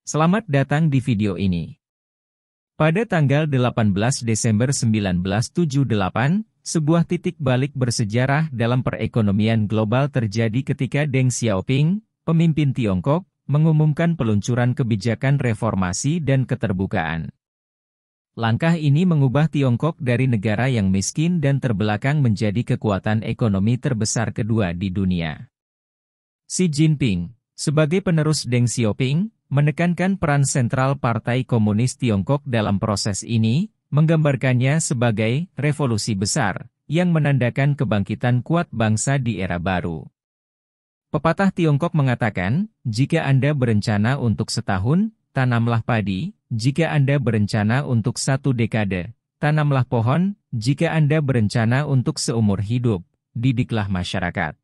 Selamat datang di video ini. Pada tanggal 18 Desember 1978, sebuah titik balik bersejarah dalam perekonomian global terjadi ketika Deng Xiaoping, pemimpin Tiongkok, mengumumkan peluncuran kebijakan reformasi dan keterbukaan. Langkah ini mengubah Tiongkok dari negara yang miskin dan terbelakang menjadi kekuatan ekonomi terbesar kedua di dunia. Xi Jinping, sebagai penerus Deng Xiaoping, menekankan peran sentral Partai Komunis Tiongkok dalam proses ini, menggambarkannya sebagai revolusi besar, yang menandakan kebangkitan kuat bangsa di era baru. Pepatah Tiongkok mengatakan, jika Anda berencana untuk setahun, tanamlah padi, jika Anda berencana untuk 1 dekade, tanamlah pohon, jika Anda berencana untuk seumur hidup, didiklah masyarakat.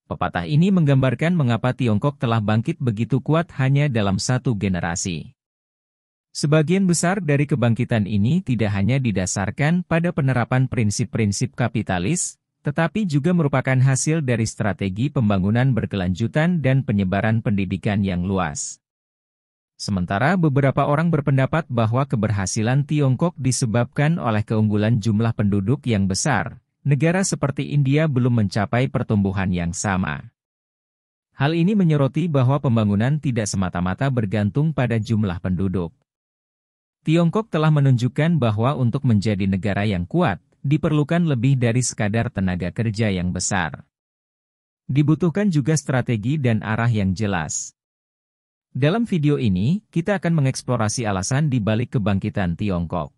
Pepatah ini menggambarkan mengapa Tiongkok telah bangkit begitu kuat hanya dalam 1 generasi. Sebagian besar dari kebangkitan ini tidak hanya didasarkan pada penerapan prinsip-prinsip kapitalis, tetapi juga merupakan hasil dari strategi pembangunan berkelanjutan dan penyebaran pendidikan yang luas. Sementara beberapa orang berpendapat bahwa keberhasilan Tiongkok disebabkan oleh keunggulan jumlah penduduk yang besar. Negara seperti India belum mencapai pertumbuhan yang sama. Hal ini menyoroti bahwa pembangunan tidak semata-mata bergantung pada jumlah penduduk. Tiongkok telah menunjukkan bahwa untuk menjadi negara yang kuat, diperlukan lebih dari sekadar tenaga kerja yang besar. Dibutuhkan juga strategi dan arah yang jelas. Dalam video ini, kita akan mengeksplorasi alasan di balik kebangkitan Tiongkok.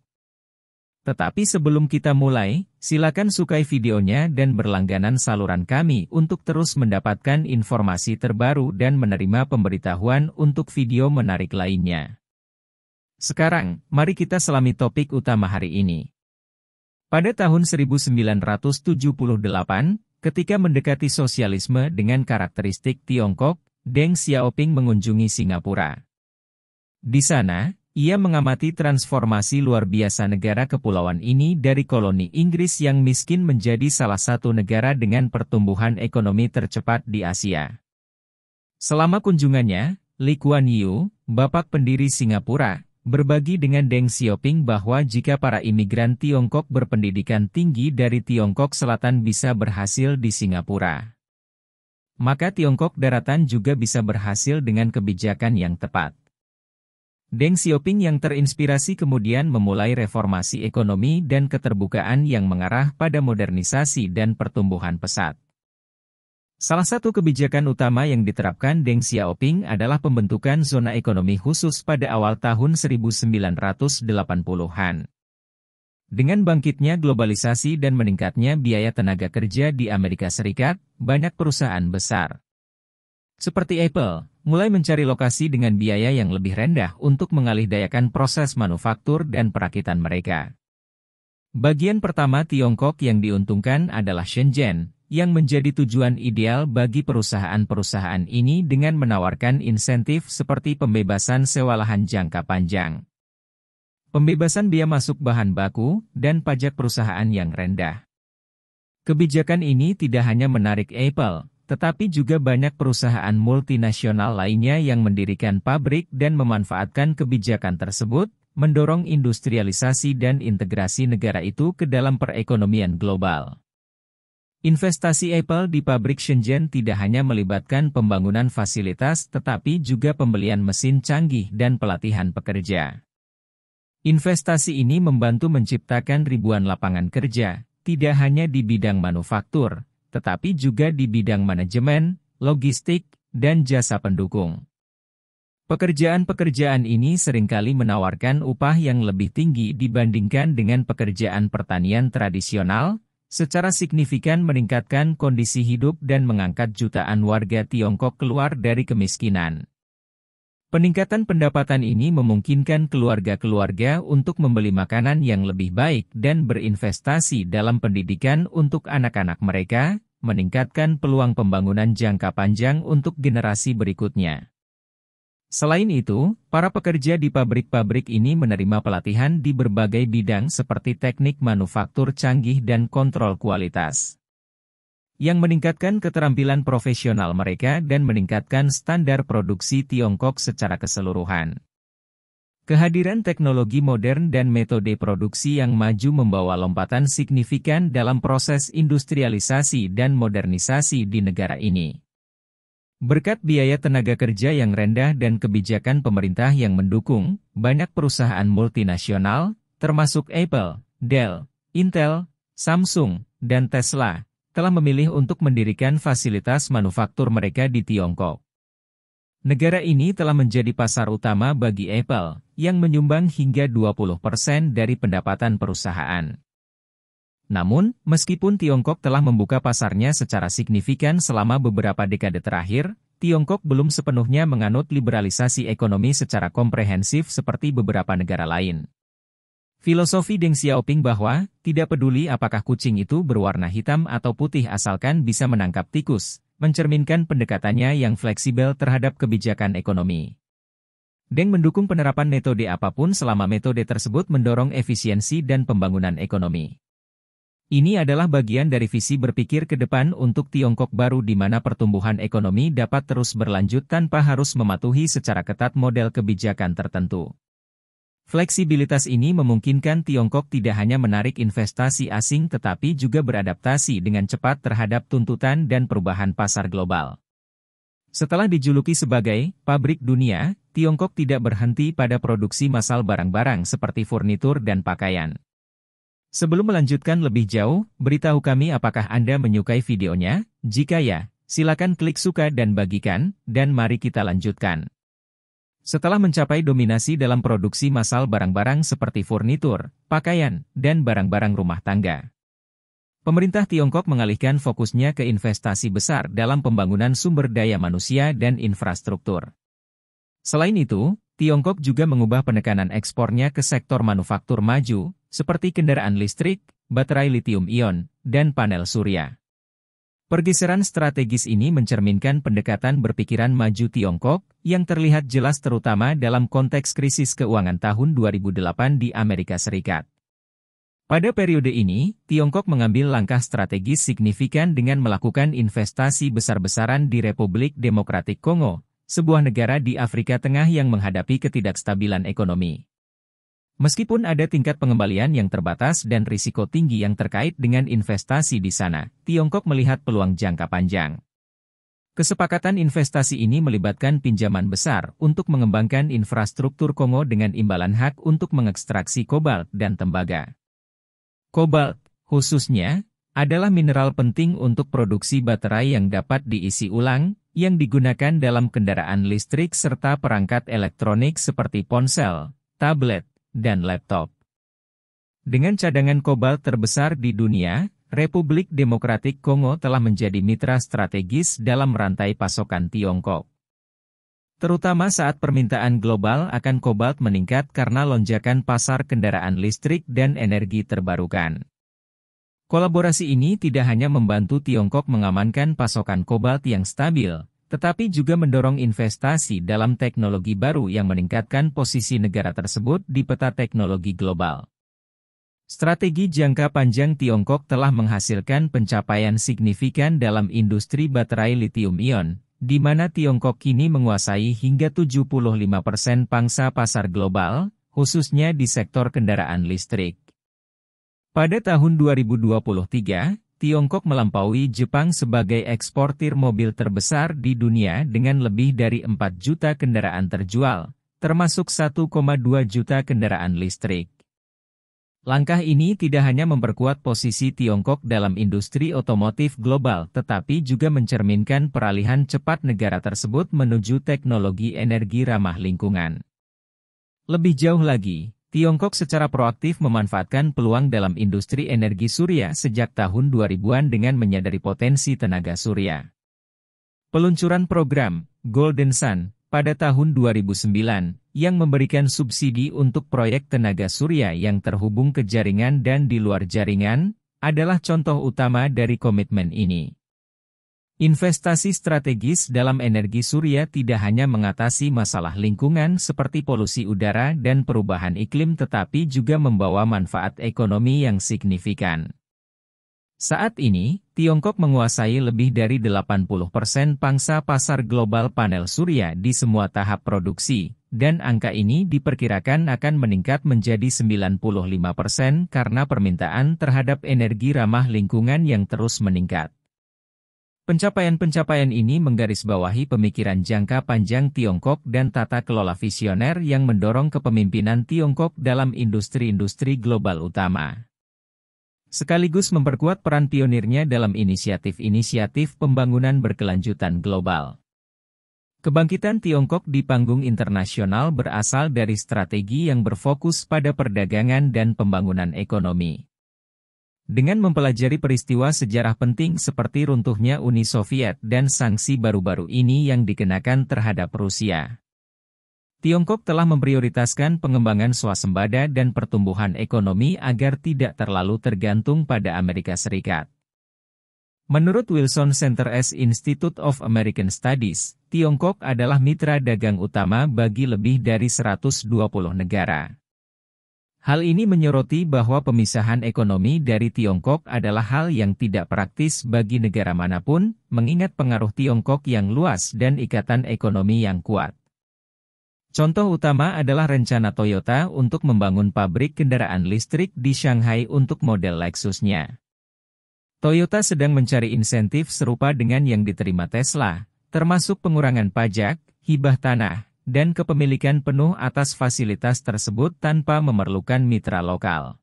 Tetapi sebelum kita mulai, silakan sukai videonya dan berlangganan saluran kami untuk terus mendapatkan informasi terbaru dan menerima pemberitahuan untuk video menarik lainnya. Sekarang, mari kita selami topik utama hari ini. Pada tahun 1978, ketika mendekati sosialisme dengan karakteristik Tiongkok, Deng Xiaoping mengunjungi Singapura. Di sana, ia mengamati transformasi luar biasa negara kepulauan ini dari koloni Inggris yang miskin menjadi salah satu negara dengan pertumbuhan ekonomi tercepat di Asia. Selama kunjungannya, Lee Kuan Yew, bapak pendiri Singapura, berbagi dengan Deng Xiaoping bahwa jika para imigran Tiongkok berpendidikan tinggi dari Tiongkok Selatan bisa berhasil di Singapura, maka Tiongkok Daratan juga bisa berhasil dengan kebijakan yang tepat. Deng Xiaoping yang terinspirasi kemudian memulai reformasi ekonomi dan keterbukaan yang mengarah pada modernisasi dan pertumbuhan pesat. Salah satu kebijakan utama yang diterapkan Deng Xiaoping adalah pembentukan zona ekonomi khusus pada awal tahun 1980-an. Dengan bangkitnya globalisasi dan meningkatnya biaya tenaga kerja di Amerika Serikat, banyak perusahaan besar seperti Apple mulai mencari lokasi dengan biaya yang lebih rendah untuk mengalihdayakan proses manufaktur dan perakitan mereka. Bagian pertama Tiongkok yang diuntungkan adalah Shenzhen, yang menjadi tujuan ideal bagi perusahaan-perusahaan ini dengan menawarkan insentif seperti pembebasan sewa lahan jangka panjang, pembebasan biaya masuk bahan baku, dan pajak perusahaan yang rendah. Kebijakan ini tidak hanya menarik Apple, tetapi juga banyak perusahaan multinasional lainnya yang mendirikan pabrik dan memanfaatkan kebijakan tersebut, mendorong industrialisasi dan integrasi negara itu ke dalam perekonomian global. Investasi Apple di pabrik Shenzhen tidak hanya melibatkan pembangunan fasilitas tetapi juga pembelian mesin canggih dan pelatihan pekerja. Investasi ini membantu menciptakan ribuan lapangan kerja, tidak hanya di bidang manufaktur, tetapi juga di bidang manajemen, logistik, dan jasa pendukung. Pekerjaan-pekerjaan ini seringkali menawarkan upah yang lebih tinggi dibandingkan dengan pekerjaan pertanian tradisional, secara signifikan meningkatkan kondisi hidup dan mengangkat jutaan warga Tiongkok keluar dari kemiskinan. Peningkatan pendapatan ini memungkinkan keluarga-keluarga untuk membeli makanan yang lebih baik dan berinvestasi dalam pendidikan untuk anak-anak mereka, meningkatkan peluang pembangunan jangka panjang untuk generasi berikutnya. Selain itu, para pekerja di pabrik-pabrik ini menerima pelatihan di berbagai bidang seperti teknik manufaktur canggih dan kontrol kualitas. yang meningkatkan keterampilan profesional mereka dan meningkatkan standar produksi Tiongkok secara keseluruhan. Kehadiran teknologi modern dan metode produksi yang maju membawa lompatan signifikan dalam proses industrialisasi dan modernisasi di negara ini. Berkat biaya tenaga kerja yang rendah dan kebijakan pemerintah yang mendukung, banyak perusahaan multinasional, termasuk Apple, Dell, Intel, Samsung, dan Tesla, telah memilih untuk mendirikan fasilitas manufaktur mereka di Tiongkok. Negara ini telah menjadi pasar utama bagi Apple, yang menyumbang hingga 20% dari pendapatan perusahaan. Namun, meskipun Tiongkok telah membuka pasarnya secara signifikan selama beberapa dekade terakhir, Tiongkok belum sepenuhnya menganut liberalisasi ekonomi secara komprehensif seperti beberapa negara lain. Filosofi Deng Xiaoping bahwa, tidak peduli apakah kucing itu berwarna hitam atau putih asalkan bisa menangkap tikus, mencerminkan pendekatannya yang fleksibel terhadap kebijakan ekonomi. Deng mendukung penerapan metode apapun selama metode tersebut mendorong efisiensi dan pembangunan ekonomi. Ini adalah bagian dari visi berpikir ke depan untuk Tiongkok baru di mana pertumbuhan ekonomi dapat terus berlanjut tanpa harus mematuhi secara ketat model kebijakan tertentu. Fleksibilitas ini memungkinkan Tiongkok tidak hanya menarik investasi asing tetapi juga beradaptasi dengan cepat terhadap tuntutan dan perubahan pasar global. Setelah dijuluki sebagai pabrik dunia, Tiongkok tidak berhenti pada produksi massal barang-barang seperti furnitur dan pakaian. Sebelum melanjutkan lebih jauh, beritahu kami apakah Anda menyukai videonya? Jika ya, silakan klik suka dan bagikan, dan mari kita lanjutkan. Setelah mencapai dominasi dalam produksi massal barang-barang seperti furnitur, pakaian, dan barang-barang rumah tangga, pemerintah Tiongkok mengalihkan fokusnya ke investasi besar dalam pembangunan sumber daya manusia dan infrastruktur. Selain itu, Tiongkok juga mengubah penekanan ekspornya ke sektor manufaktur maju, seperti kendaraan listrik, baterai lithium-ion, dan panel surya. Pergeseran strategis ini mencerminkan pendekatan berpikiran maju Tiongkok, yang terlihat jelas terutama dalam konteks krisis keuangan tahun 2008 di Amerika Serikat. Pada periode ini, Tiongkok mengambil langkah strategis signifikan dengan melakukan investasi besar-besaran di Republik Demokratik Kongo, sebuah negara di Afrika Tengah yang menghadapi ketidakstabilan ekonomi. Meskipun ada tingkat pengembalian yang terbatas dan risiko tinggi yang terkait dengan investasi di sana, Tiongkok melihat peluang jangka panjang. Kesepakatan investasi ini melibatkan pinjaman besar untuk mengembangkan infrastruktur Kongo dengan imbalan hak untuk mengekstraksi kobalt dan tembaga. Kobalt, khususnya, adalah mineral penting untuk produksi baterai yang dapat diisi ulang, yang digunakan dalam kendaraan listrik serta perangkat elektronik seperti ponsel, tablet, dan laptop. Dengan cadangan kobalt terbesar di dunia, Republik Demokratik Kongo telah menjadi mitra strategis dalam rantai pasokan Tiongkok. Terutama saat permintaan global akan kobalt meningkat karena lonjakan pasar kendaraan listrik dan energi terbarukan. Kolaborasi ini tidak hanya membantu Tiongkok mengamankan pasokan kobalt yang stabil, tetapi juga mendorong investasi dalam teknologi baru yang meningkatkan posisi negara tersebut di peta teknologi global. Strategi jangka panjang Tiongkok telah menghasilkan pencapaian signifikan dalam industri baterai lithium-ion, di mana Tiongkok kini menguasai hingga 75% pangsa pasar global, khususnya di sektor kendaraan listrik. Pada tahun 2023, Tiongkok melampaui Jepang sebagai eksportir mobil terbesar di dunia dengan lebih dari 4 juta kendaraan terjual, termasuk 1,2 juta kendaraan listrik. Langkah ini tidak hanya memperkuat posisi Tiongkok dalam industri otomotif global tetapi juga mencerminkan peralihan cepat negara tersebut menuju teknologi energi ramah lingkungan. Lebih jauh lagi, Tiongkok secara proaktif memanfaatkan peluang dalam industri energi surya sejak tahun 2000-an dengan menyadari potensi tenaga surya. Peluncuran program Golden Sun pada tahun 2009 yang memberikan subsidi untuk proyek tenaga surya yang terhubung ke jaringan dan di luar jaringan adalah contoh utama dari komitmen ini. Investasi strategis dalam energi surya tidak hanya mengatasi masalah lingkungan seperti polusi udara dan perubahan iklim tetapi juga membawa manfaat ekonomi yang signifikan. Saat ini, Tiongkok menguasai lebih dari 80% pangsa pasar global panel surya di semua tahap produksi, dan angka ini diperkirakan akan meningkat menjadi 95% karena permintaan terhadap energi ramah lingkungan yang terus meningkat. Pencapaian-pencapaian ini menggarisbawahi pemikiran jangka panjang Tiongkok dan tata kelola visioner yang mendorong kepemimpinan Tiongkok dalam industri-industri global utama. Sekaligus memperkuat peran pionirnya dalam inisiatif-inisiatif pembangunan berkelanjutan global. Kebangkitan Tiongkok di panggung internasional berasal dari strategi yang berfokus pada perdagangan dan pembangunan ekonomi. Dengan mempelajari peristiwa sejarah penting seperti runtuhnya Uni Soviet dan sanksi baru-baru ini yang dikenakan terhadap Rusia, Tiongkok telah memprioritaskan pengembangan swasembada dan pertumbuhan ekonomi agar tidak terlalu tergantung pada Amerika Serikat. Menurut Wilson Center S Institute of American Studies, Tiongkok adalah mitra dagang utama bagi lebih dari 120 negara. Hal ini menyoroti bahwa pemisahan ekonomi dari Tiongkok adalah hal yang tidak praktis bagi negara manapun, mengingat pengaruh Tiongkok yang luas dan ikatan ekonomi yang kuat. Contoh utama adalah rencana Toyota untuk membangun pabrik kendaraan listrik di Shanghai untuk model Lexus-nya. Toyota sedang mencari insentif serupa dengan yang diterima Tesla, termasuk pengurangan pajak, hibah tanah, dan kepemilikan penuh atas fasilitas tersebut tanpa memerlukan mitra lokal.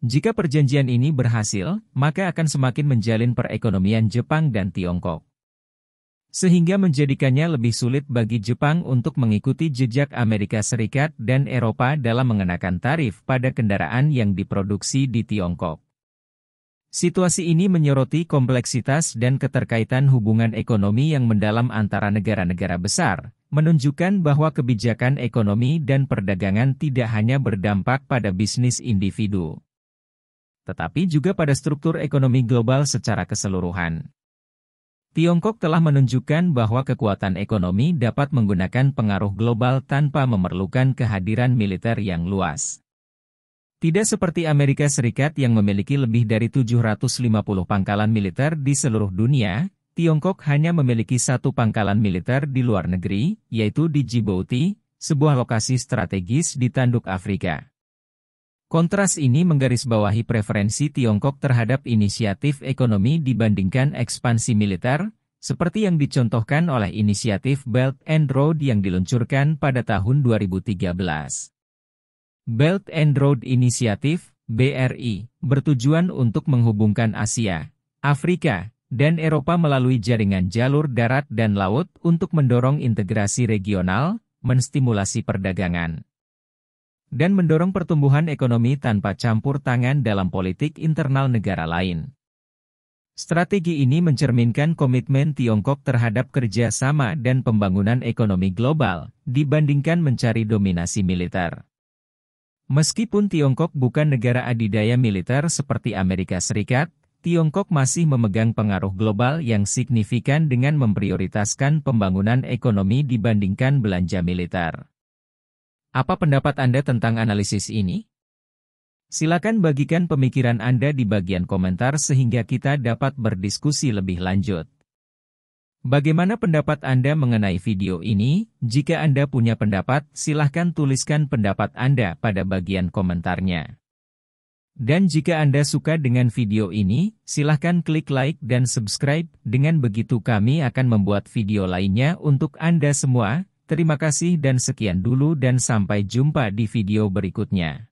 Jika perjanjian ini berhasil, maka akan semakin menjalin perekonomian Jepang dan Tiongkok, sehingga menjadikannya lebih sulit bagi Jepang untuk mengikuti jejak Amerika Serikat dan Eropa dalam mengenakan tarif pada kendaraan yang diproduksi di Tiongkok. Situasi ini menyoroti kompleksitas dan keterkaitan hubungan ekonomi yang mendalam antara negara-negara besar, menunjukkan bahwa kebijakan ekonomi dan perdagangan tidak hanya berdampak pada bisnis individu, tetapi juga pada struktur ekonomi global secara keseluruhan. Tiongkok telah menunjukkan bahwa kekuatan ekonomi dapat menggunakan pengaruh global tanpa memerlukan kehadiran militer yang luas. Tidak seperti Amerika Serikat yang memiliki lebih dari 750 pangkalan militer di seluruh dunia, Tiongkok hanya memiliki satu pangkalan militer di luar negeri, yaitu di Djibouti, sebuah lokasi strategis di Tanduk Afrika. Kontras ini menggarisbawahi preferensi Tiongkok terhadap inisiatif ekonomi dibandingkan ekspansi militer, seperti yang dicontohkan oleh inisiatif Belt and Road yang diluncurkan pada tahun 2013. Belt and Road Initiative, BRI, bertujuan untuk menghubungkan Asia, Afrika, dan Eropa melalui jaringan jalur darat dan laut untuk mendorong integrasi regional, menstimulasi perdagangan, dan mendorong pertumbuhan ekonomi tanpa campur tangan dalam politik internal negara lain. Strategi ini mencerminkan komitmen Tiongkok terhadap kerjasama dan pembangunan ekonomi global, dibandingkan mencari dominasi militer. Meskipun Tiongkok bukan negara adidaya militer seperti Amerika Serikat, Tiongkok masih memegang pengaruh global yang signifikan dengan memprioritaskan pembangunan ekonomi dibandingkan belanja militer. Apa pendapat Anda tentang analisis ini? Silakan bagikan pemikiran Anda di bagian komentar sehingga kita dapat berdiskusi lebih lanjut. Bagaimana pendapat Anda mengenai video ini? Jika Anda punya pendapat, silahkan tuliskan pendapat Anda pada bagian komentarnya. Dan jika Anda suka dengan video ini, silahkan klik like dan subscribe, dengan begitu kami akan membuat video lainnya untuk Anda semua. Terima kasih dan sekian dulu dan sampai jumpa di video berikutnya.